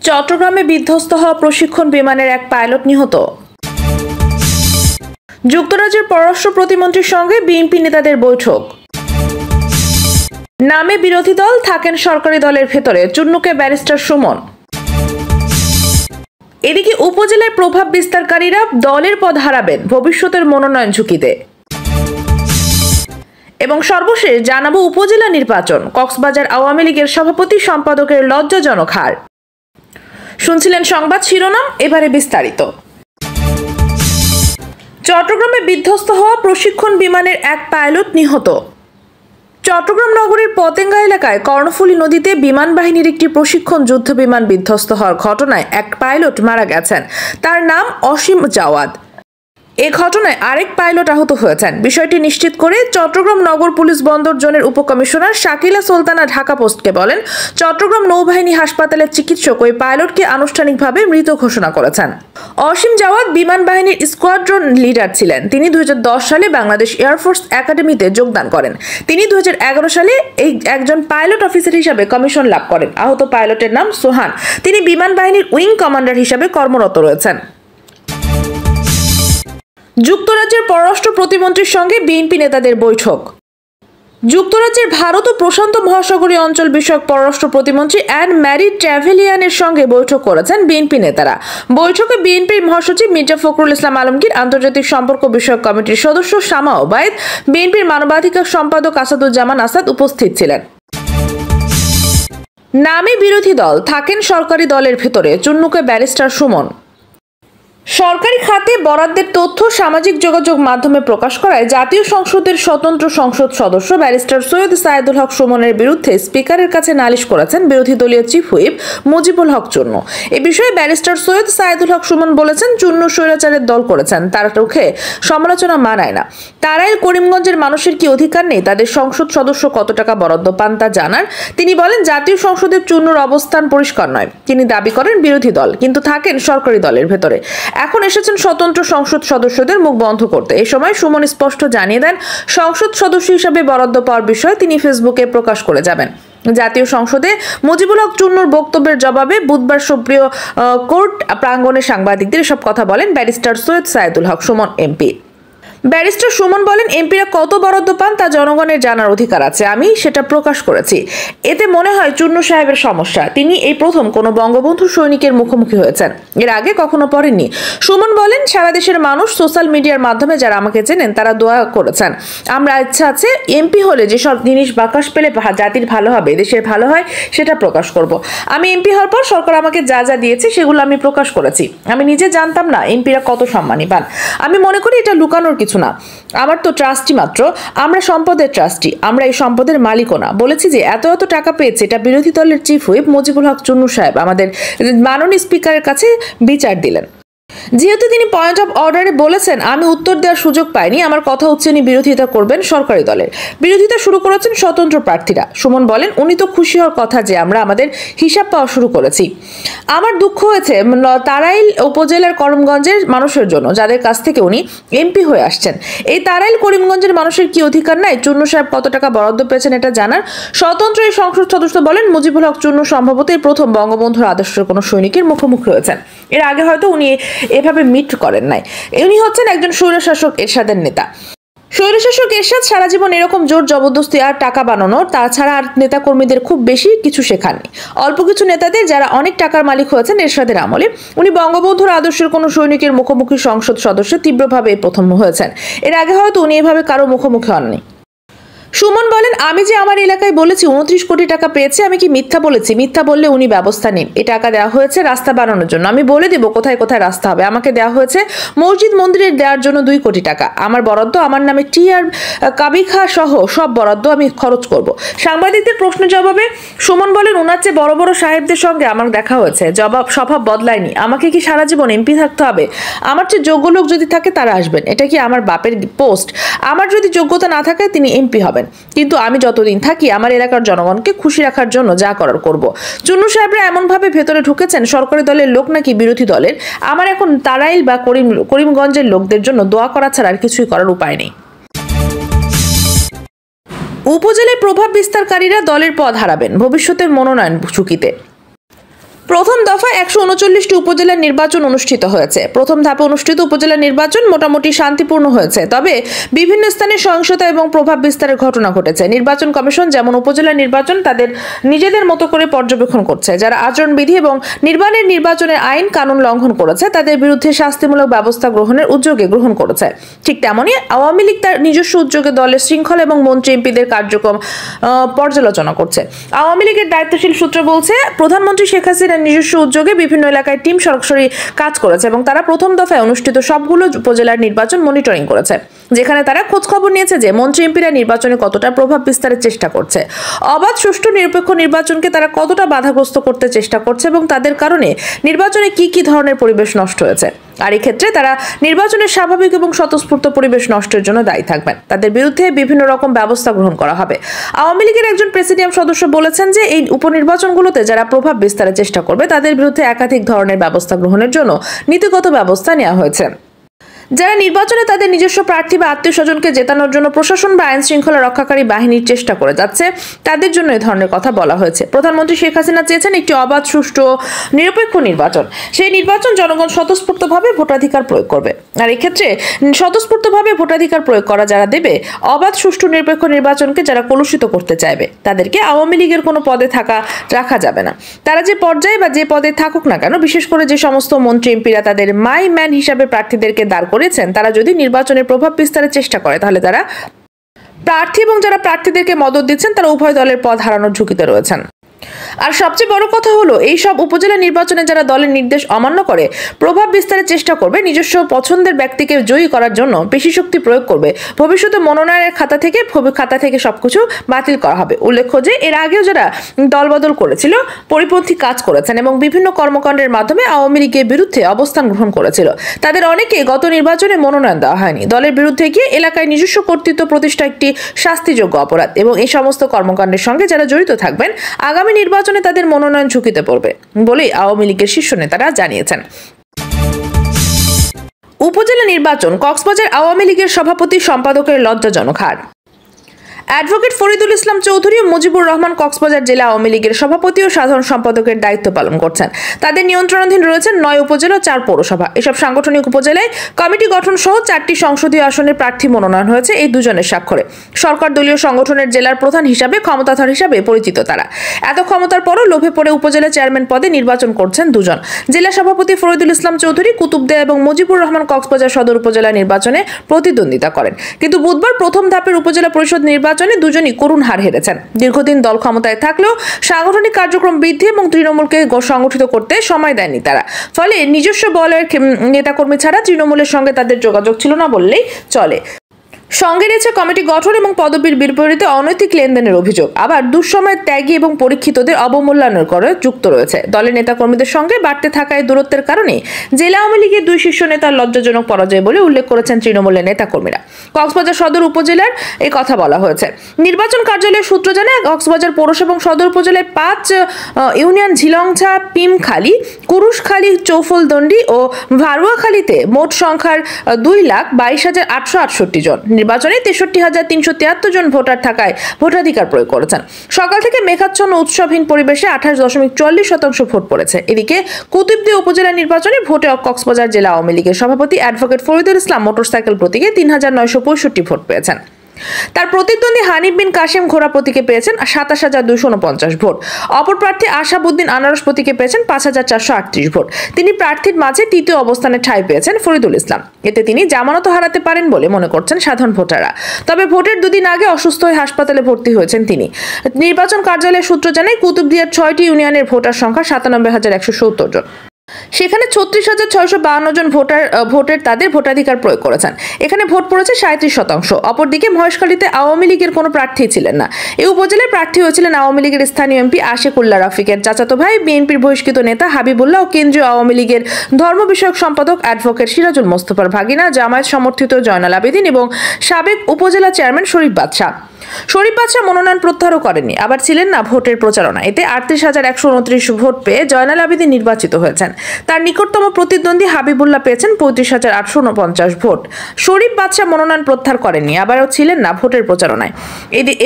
চট্টগ্রামে বিধ্বস্ত হওয়া প্রশিক্ষণ বিমানের এক পাইলট নিহত। যুক্তরাজ্যের পররাষ্ট্র প্রতিমন্ত্রীর সঙ্গে বিএনপি নেতাদের বৈঠক। নামে বিরোধী দল, থাকেন সরকারি দলের ভেতরে, চুন্নুকে ব্যারিস্টার সুমন। এদিকে উপজেলায় প্রভাব বিস্তারকারীরা দলের পদ হারাবেন, ভবিষ্যতের মনোনয়ন ঝুঁকিতে। এবং সর্বশেষ জানাবো উপজেলা নির্বাচন, কক্সবাজার আওয়ামী লীগের সভাপতি সম্পাদকের লজ্জাজনক হার। শুনছিলেন সংবাদ শিরোনাম, এবারে বিস্তারিত। চট্টগ্রামে বিধ্বস্ত হওয়া প্রশিক্ষণ বিমানের এক পাইলট নিহত। চট্টগ্রাম নগরীর পতেঙ্গা এলাকায় কর্ণফুলী নদীতে বিমান বাহিনীর একটি প্রশিক্ষণ যুদ্ধ বিমান বিধ্বস্ত হওয়ার ঘটনায় এক পাইলট মারা গেছেন। তার নাম অসীম জাওয়াদ। এ ঘটনায় আরেক পাইলট আহত হয়েছেন। বিষয়টি নিশ্চিত করে চট্টগ্রাম নগর পুলিশ বন্দর জোনের উপকমিশনার শাকিলা সুলতানা ঢাকা পোস্টকে বলেন, চট্টগ্রাম নৌবাহিনী হাসপাতালের চিকিৎসক ওই পাইলটকে আনুষ্ঠানিকভাবে মৃত ঘোষণা করেছেন। অসীম জাওয়াদ বিমান বাহিনীর স্কোয়াড্রন লিডার ছিলেন। তিনি 2010 সালে বাংলাদেশ এয়ারফোর্স একাডেমিতে যোগদান করেন। তিনি 2011 সালে একজন পাইলট অফিসার হিসাবে কমিশন লাভ করেন। আহত পাইলটের নাম সোহান। তিনি বিমান বাহিনীর উইং কমান্ডার হিসাবে কর্মরত রয়েছেন। যুক্তরাজ্যের পররাষ্ট্র প্রতিমন্ত্রীর সঙ্গে বিএনপি নেতাদের বৈঠক। যুক্তরাজ্যের ভারত ও প্রশান্ত মহাসাগরীয় অঞ্চল বিষয়ক পররাষ্ট্র প্রতিমন্ত্রী অ্যান ম্যারি ট্র্যাভেলিয়ানের সঙ্গে বৈঠক করেছেন বিএনপি নেতারা। বৈঠকে বিএনপির মহাসচিব মির্জা ফখরুল ইসলাম আলমগীর, আন্তর্জাতিক সম্পর্ক বিষয়ক কমিটির সদস্য শামা ওবায়দ, বিএনপির মানবাধিকার সম্পাদক আসাদুজ্জামান আসাদ উপস্থিত ছিলেন। নামে বিরোধী দল, থাকেন সরকারি দলের ভেতরে, চুন্নুকে ব্যারিস্টার সুমন। সরকারি খাতে বরাদ্দের তথ্য সামাজিক যোগাযোগ মাধ্যমে প্রকাশ করায় জাতীয় সংসদের স্বতন্ত্র সংসদ সদস্য ব্যারিস্টার সৈয়দ সায়েদুল হক সুমনের বিরুদ্ধে স্পিকারের কাছে নালিশ করেছেন বিরোধী দলীয় চিফ হুইপ মুজিবুল হক চুন্নু। এ বিষয়ে ব্যারিস্টার সৈয়দ সায়েদুল হক সুমন বলেছেন, চুন্নু স্বৈরাচারের দল করেছেন, তার রুখে সমালোচনা মানায় না। তারাই করিমগঞ্জের মানুষের কি অধিকার নেই তাদের সংসদ সদস্য কত টাকা বরাদ্দ পান তা জানার? তিনি বলেন, জাতীয় সংসদের চুন্নুর অবস্থান পরিষ্কার নয়। তিনি দাবি করেন বিরোধী দল, কিন্তু থাকেন সরকারি দলের ভেতরে। এখন এসেছেন স্বতন্ত্র সংসদ সদস্যদের মুখ বন্ধ করতে। এই সময় সুমন স্পষ্ট জানিয়ে দেন, সংসদ সদস্য হিসেবে বরাদ্দ পাওয়ার বিষয়ে তিনি ফেসবুকে প্রকাশ করে যাবেন। জাতীয় সংসদে মুজিবুল হক চুন্নুর বক্তব্যের জবাবে বুধবার সুপ্রিয় কোর্ট প্রাঙ্গণে সাংবাদিকদের এসব কথা বলেন ব্যারিস্টার সৈয়দ সায়েদুল হক সুমন এমপি। ব্যারিস্টার সুমন বলেন, এমপিরা কত বরাদ্দ পান তা জনগণের জানার অধিকার আছে, আমি সেটা প্রকাশ করেছি। এতে মনে হয় চুন্নু সাহেবের সমস্যা। তিনি এই প্রথম কোনো বঙ্গবন্ধু সৈনিকের মুখোমুখি হয়েছেন, এর আগে কখনো পড়েননি। সুমন বলেন, সারা দেশের মানুষ সোশ্যাল মিডিয়ার মাধ্যমে যারা আমাকে চেনেন তারা দোয়া করেছেন। আমরা ইচ্ছা আছে এমপি হলে যেসব জিনিস প্রকাশ পেলে জাতির ভালো হবে, দেশের ভালো হয়, সেটা প্রকাশ করব। আমি এমপি হওয়ার পর সরকার আমাকে যা যা দিয়েছে সেগুলো আমি প্রকাশ করেছি। আমি নিজে জানতাম না এমপিরা কত সম্মানী পান। আমি মনে করি এটা লুকানোর কিছু না। আমার তো ট্রাস্টি মাত্র, আমরা সম্পদের ট্রাস্টি, আমরা এই সম্পদের মালিকও না। বলেছি যে এত এত টাকা পেয়েছে, এটা বিরোধী দলের চিফ হুইপ মুজিবুল হক চুন্নু সাহেব আমাদের মাননীয় স্পিকারের কাছে বিচার দিলেন। যেহেতু তিনি পয়েন্ট অফ অর্ডারে বলেছেন, আমি উত্তর দেওয়ার সুযোগ পাইনি, আমার কথা হচ্ছে উনি বিরোধিতা করবেন সরকারি দলের। বিরোধিতা শুরু করেছেন স্বতন্ত্র প্রার্থীরা। সুমন বলেন, উনি তো খুশি হওয়ার কথা যে আমরা আমাদের হিসাব পাওয়া শুরু করেছি। আমার দুঃখ হয়েছে তারাইল উপজেলার করিমগঞ্জের মানুষের জন্য, যাদের কাছ থেকে উনি এমপি হয়ে আসছেন। এই তারাইল করিমগঞ্জের মানুষের কি অধিকার নাই চুন্নু সাহেব কত টাকা বরাদ্দ পেয়েছেন এটা জানার? স্বতন্ত্র এই সংসদ সদস্য বলেন, মুজিবুল হক চুন্নু সম্ভবত এই প্রথম বঙ্গবন্ধুর আদর্শের কোনো সৈনিকের মুখোমুখি হয়েছেন। এর আগে হয়তো উনি এভাবে মিট করেন নাই। উনি হচ্ছেন একজন স্বৈরশাসক এরশাদের নেতা। স্বৈরশাসক এরশাদ সারা জীবন এরকম জোর জবরদস্তি আর টাকা বানানোর, তাছাড়া আর নেতা কর্মীদের খুব বেশি কিছু শেখাননি। অল্প কিছু নেতাদের যারা অনেক টাকার মালিক হয়েছেন এরশাদের আমলে। উনি বঙ্গবন্ধুর আদর্শের কোনো সৈনিকের মুখোমুখি সংসদ সদস্য তীব্রভাবে প্রথম হয়েছেন। এর আগে হয়তো উনি এভাবে কারো মুখোমুখি হননি। সুমন বলেন, আমি যে আমার এলাকায় বলেছি 29 কোটি টাকা পেয়েছে, আমি কি মিথ্যা বলেছি? মিথ্যা বললে উনি ব্যবস্থা নিন। এই টাকা দেওয়া হয়েছে রাস্তা বানানোর জন্য, আমি বলে দেব কোথায় কোথায় রাস্তা হবে। আমাকে দেওয়া হয়েছে মসজিদ মন্দিরের দেওয়ার জন্য 2 কোটি টাকা। আমার বরাদ্দ, আমার নামে টি আর কাবিখা সহ সব বরাদ্দ আমি খরচ করব। সাংবাদিকদের প্রশ্ন জবাবে সুমন বলেন, ওনার চেয়ে বড় বড় সাহেবদের সঙ্গে আমার দেখা হয়েছে, স্বভাব বদলায়নি। আমাকে কি সারা জীবন এমপি থাকতে হবে? আমার চেয়ে যোগ্য লোক যদি থাকে তারা আসবেন। এটা কি আমার বাপের পোস্ট? আমার যদি যোগ্যতা না থাকে তিনি এমপি হবেন, কিন্তু আমি যতদিন থাকি আমার এলাকার জনগণকে খুশি রাখার জন্য যা করার করব। চুন্নু সাহেবরা এমন ভাবে ভেতরে ঢুকেছেন, সরকারি দলের লোক নাকি বিরোধী দলের। আমার এখন তারাইল বা করিমগঞ্জের লোকদের জন্য দোয়া করা ছাড়া আর কিছুই করার উপায় নেই। উপজেলায় প্রভাব বিস্তারকারীরা দলের পদ হারাবেন, ভবিষ্যতের মনোনয়ন ঝুঁকিতে। প্রথম দফায় 139টি উপজেলার নির্বাচন অনুষ্ঠিত হয়েছে। প্রথম ধাপে অনুষ্ঠিত উপজেলা নির্বাচন মোটামুটি শান্তিপূর্ণ হয়েছে, তবে বিভিন্ন স্থানে সহিংসতা এবং প্রভাব বিস্তারের ঘটনা ঘটেছে। নির্বাচন কমিশন যেমন উপজেলা নির্বাচন তাদের নিজেদের মতো করে পর্যবেক্ষণ করছে। যারা আচরণবিধি এবং নির্বাচনের আইন কানুন লঙ্ঘন করেছে তাদের বিরুদ্ধে শাস্তিমূলক ব্যবস্থা গ্রহণের উদ্যোগে গ্রহণ করেছে। ঠিক তেমনই আওয়ামী লীগ তার নিজস্ব উদ্যোগে দলের শৃঙ্খলা এবং মন্ত্রী এমপিদের কার্যক্রম পর্যালোচনা করছে। আওয়ামী লীগের দায়িত্বশীল সূত্র বলছে, প্রধানমন্ত্রী শেখ হাসিনার নিজস্ব উদ্যোগে বিভিন্ন এলাকায় টিম সরাসরি কাজ করেছে এবং তারা প্রথম দফায় অনুষ্ঠিত সবগুলো উপজেলার নির্বাচন মনিটরিং করেছে, যেখানে তারা খোঁজ খবর নিয়েছে যে মন্ত্রী এমপিরা নির্বাচনে কতটা প্রভাব বিস্তারের চেষ্টা করছে, অবাধ সুষ্ঠু নিরপেক্ষ নির্বাচনকে তারা কতটা বাধাগ্রস্ত করতে চেষ্টা করছে এবং তাদের কারণে নির্বাচনে কি ধরনের পরিবেশ নষ্ট হয়েছে। আর এই ক্ষেত্রে তারা নির্বাচনের স্বাভাবিক এবং স্বতঃস্ফূর্ত পরিবেশ নষ্টের জন্য দায়ী থাকবেন। তাদের বিরুদ্ধে বিভিন্ন রকম ব্যবস্থা গ্রহণ করা হবে। আওয়ামী লীগের একজন প্রেসিডিয়াম সদস্য বলেছেন যে এই উপনির্বাচনগুলোতে যারা প্রভাব বিস্তারের চেষ্টা করবে তাদের বিরুদ্ধে একাধিক ধরনের ব্যবস্থা গ্রহণের জন্য নীতিগত ব্যবস্থা নেওয়া হয়েছে। যারা নির্বাচনে তাদের নিজস্ব প্রার্থী বা আত্মীয় স্বজনকে জেতানোর জন্য প্রশাসন বা আইন শৃঙ্খলা রক্ষাকারী বাহিনীর চেষ্টা করে যাচ্ছে, তাদের জন্য এই ধরনের কথা বলা হয়েছে। প্রধানমন্ত্রী শেখ হাসিনা চেয়েছেন একটি অবাধ সুষ্ঠু নিরপেক্ষ নির্বাচন। সেই নির্বাচন জনগণ স্বতঃস্ফূর্তভাবে ভোটাধিকার প্রয়োগ করবে। আর এক্ষেত্রে স্বতঃস্ফূর্তভাবে ভোটাধিকার প্রয়োগ করা যারা দেবে, অবাধ সুষ্ঠু নিরপেক্ষ নির্বাচনকে যারা কলুষিত করতে চাইবে তাদেরকে আওয়ামী লীগের কোনো পদে রাখা যাবে না। তারা যে পর্যায়ে বা যে পদে থাকুক না কেন, বিশেষ করে যে সমস্ত মন্ত্রী এমপিরা তাদের মাই ম্যান হিসাবে প্রার্থীদেরকে দাঁড় করেছেন, তারা যদি নির্বাচনের প্রভাব বিস্তারের চেষ্টা করে তাহলে তারা প্রার্থী এবং যারা প্রার্থীদেরকে মদত দিচ্ছেন তারা উভয় দলের পদ হারানোর ঝুঁকিতে রয়েছেন। আর সবচেয়ে বড় কথা হলো, এই সব উপজেলা নির্বাচনে যারা দলের নির্দেশ অমান্য করে প্রভাব বিস্তারের চেষ্টা করবে, নিজস্ব পছন্দের ব্যক্তিকে জয়ী করার জন্য পেশি শক্তি প্রয়োগ করবে, ভবিষ্যতে মনোনয়নের খাতা থেকে সবকিছু বাতিল করা হবে। উল্লেখ্য যে এর আগেও যারা দলবদল করেছিল, পরিপন্থী কাজ করেছেন এবং বিভিন্ন কর্মকাণ্ডের মাধ্যমে আওয়ামী লীগের বিরুদ্ধে অবস্থান গ্রহণ করেছিল, তাদের অনেকে গত নির্বাচনে মনোনয়ন দেওয়া হয়নি। দলের বিরুদ্ধে গিয়ে এলাকায় নিজস্ব কর্তৃত্ব প্রতিষ্ঠা একটি শাস্তিযোগ্য অপরাধ এবং এই সমস্ত কর্মকাণ্ডের সঙ্গে যারা জড়িত থাকবেন আগামী নির্বাচনে তাদের মনোনয়ন ঝুঁকিতে পড়বে বলেই আওয়ামী লীগের শীর্ষ নেতারা জানিয়েছেন। উপজেলা নির্বাচন, কক্সবাজার আওয়ামী লীগের সভাপতি সম্পাদকের লজ্জাজনক হার। অ্যাডভোকেট ফরিদুল ইসলাম চৌধুরী ও মুজিবুর রহমান কক্সবাজার জেলা আওয়ামী লীগের সভাপতি ও সাধারণ সম্পাদকের দায়িত্ব পালন করছেন। তাদের নিয়ন্ত্রণাধীন রয়েছেন 9 উপজেলা 4 পৌরসভা। এসব সাংগঠনিক উপজেলায় কমিটি গঠন সহ 4টি সংসদীয় আসনের প্রার্থী মনোনয়ন হয়েছে এই দুজনের স্বাক্ষরে। সরকার দলীয় সংগঠনের জেলার প্রধান হিসাবে ক্ষমতাধর হিসাবে পরিচিত তারা। এত ক্ষমতার পরও লোভে পড়ে উপজেলা চেয়ারম্যান পদে নির্বাচন করছেন দুজন। জেলা সভাপতি ফরিদুল ইসলাম চৌধুরী কুতুবদিয়া এবং মুজিবুর রহমান কক্সবাজার সদর উপজেলা নির্বাচনে প্রতিদ্বন্দ্বিতা করেন, কিন্তু বুধবার প্রথম ধাপের উপজেলা পরিষদ নির্বাচনে দুজনই করুণ হার হেরেছেন। দীর্ঘদিন দল ক্ষমতায় থাকলেও সাংগঠনিক কার্যক্রম বৃদ্ধি এবং তৃণমূলকে সংগঠিত করতে সময় দেয়নি তারা। ফলে নিজস্ব বলের নেতাকর্মী ছাড়া তৃণমূলের সঙ্গে তাদের যোগাযোগ ছিল না বললেই চলে। সঙ্গে রয়েছে কমিটি গঠন এবং পদবীর বিপরীতে অনৈতিক লেনদেনের অভিযোগ। আবার দুঃসময়ের ত্যাগী এবং পরীক্ষিতদের অবমূল্যায়নের করে যুক্ত রয়েছে। দলের নেতাকর্মীদের সঙ্গে বাড়তে থাকা এই দূরত্বের কারণে জেলা আওয়ামী লীগের 2 শীর্ষ নেতার লজ্জাজনক পরাজয় বলে উল্লেখ করেছেন তৃণমূলের নেতাকর্মীরা। কক্সবাজার সদর উপজেলার এই কথা বলা হয়েছে। নির্বাচন কার্যালয়ের সূত্র জানায়, কক্সবাজার পৌরসভা এবং সদর উপজেলায় 5 ইউনিয়ন ঝিলংছা, পিমখালী, কুরুশখালী, চৌফলদন্ডি ও ভারুয়াখালীতে মোট সংখ্যার 2,22,868 জন। নির্বাচনে 63,373 জন ভোটার থাকায় ভোটাধিকার প্রয়োগ করেছেন। সকাল থেকে মেঘাচ্ছন্ন উৎসবহীন পরিবেশে 28.40% ভোট পড়েছে। এদিকে কুতুবদিয়া উপজেলা নির্বাচনে ভোটে কক্সবাজার জেলা আওয়ামী লীগের সভাপতি অ্যাডভোকেট ফরিদুল ইসলাম মোটরসাইকেল প্রতীকে 3,965 ভোট পেয়েছেন। তার প্রতিদ্বন্দ্বী হানিফ বিন কাশেম ঘোড়া প্রতীকে পেয়েছেন 27,249 ভোট। অপর প্রার্থী আশাবুদ্দিন আনারস প্রতীকে পেয়েছেন 5,438 ভোট। তিনি প্রার্থীর মাঝে তৃতীয় অবস্থানে ঠাঁই পেয়েছেন ফরিদুল ইসলাম। এতে তিনি জামানত হারাতে পারেন বলে মনে করছেন সাধারণ ভোটাররা। তবে ভোটের 2 দিন আগে অসুস্থ হয়ে হাসপাতালে ভর্তি হয়েছেন তিনি। নির্বাচন কার্যালয়ের সূত্র জানায়, কুতুবদিয়ার 6টি ইউনিয়নের ভোটার সংখ্যা 97,170 জন। সেখানে 36,652 জন ভোটের তাদের ভোটাধিকার প্রয়োগ করেছেন। এখানে ভোট পড়েছে 37%। অপরদিকে মহেশখালীতে আওয়ামী লীগের কোনো প্রার্থী ছিলেন না। এই উপজেলায় প্রার্থী হয়েছিলেন আওয়ামী লীগের স্থানীয় এমপি আশিকুল্লাহ রফিকের চাচাতো ভাই, বিএনপির বহিষ্কৃত নেতা হাবিবুল্লাহ ও কেন্দ্রীয় আওয়ামী লীগের ধর্ম বিষয়ক সম্পাদক অ্যাডভোকেট সিরাজুল মোস্তফার ভাগিনা, জামায়াত সমর্থিত জয়নাল আবেদিন এবং সাবেক উপজেলা চেয়ারম্যান শরীফ বাদশাহ। শরীফ বাদশা মনোনয়ন প্রত্যাহারও করেননি, আবার ছিলেন না ভোটের প্রচারণা। এতে 38,129 ভোট পেয়ে জয়নাল আবেদীন নির্বাচিত হয়েছেন। তার নিকটতম প্রতিদ্বন্দ্বী হাবিবুল্লাহ পেয়েছেন 35,849 ভোট। শরীফ বাদশা মনোনয়ন প্রত্যাহার করেননি, আবারও ছিলেন না ভোটের প্রচারণায়।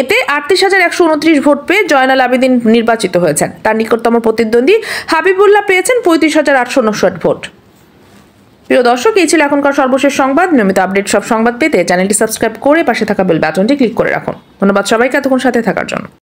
এতে 38,129 ভোট পেয়ে জয়নাল আবেদীন নির্বাচিত হয়েছেন। তার নিকটতম প্রতিদ্বন্দ্বী হাবিবুল্লাহ পেয়েছেন 35,859 ভোট। প্রিয় দর্শক, এই ছিল এখনকার সর্বশেষ সংবাদ। নিয়মিত আপডেট সব সংবাদ পেতে চ্যানেলটি সাবস্ক্রাইব করে পাশে থাকা বেল বাটনটি ক্লিক করে রাখুন। ধন্যবাদ সবাইকে এতক্ষণ সাথে থাকার জন্য।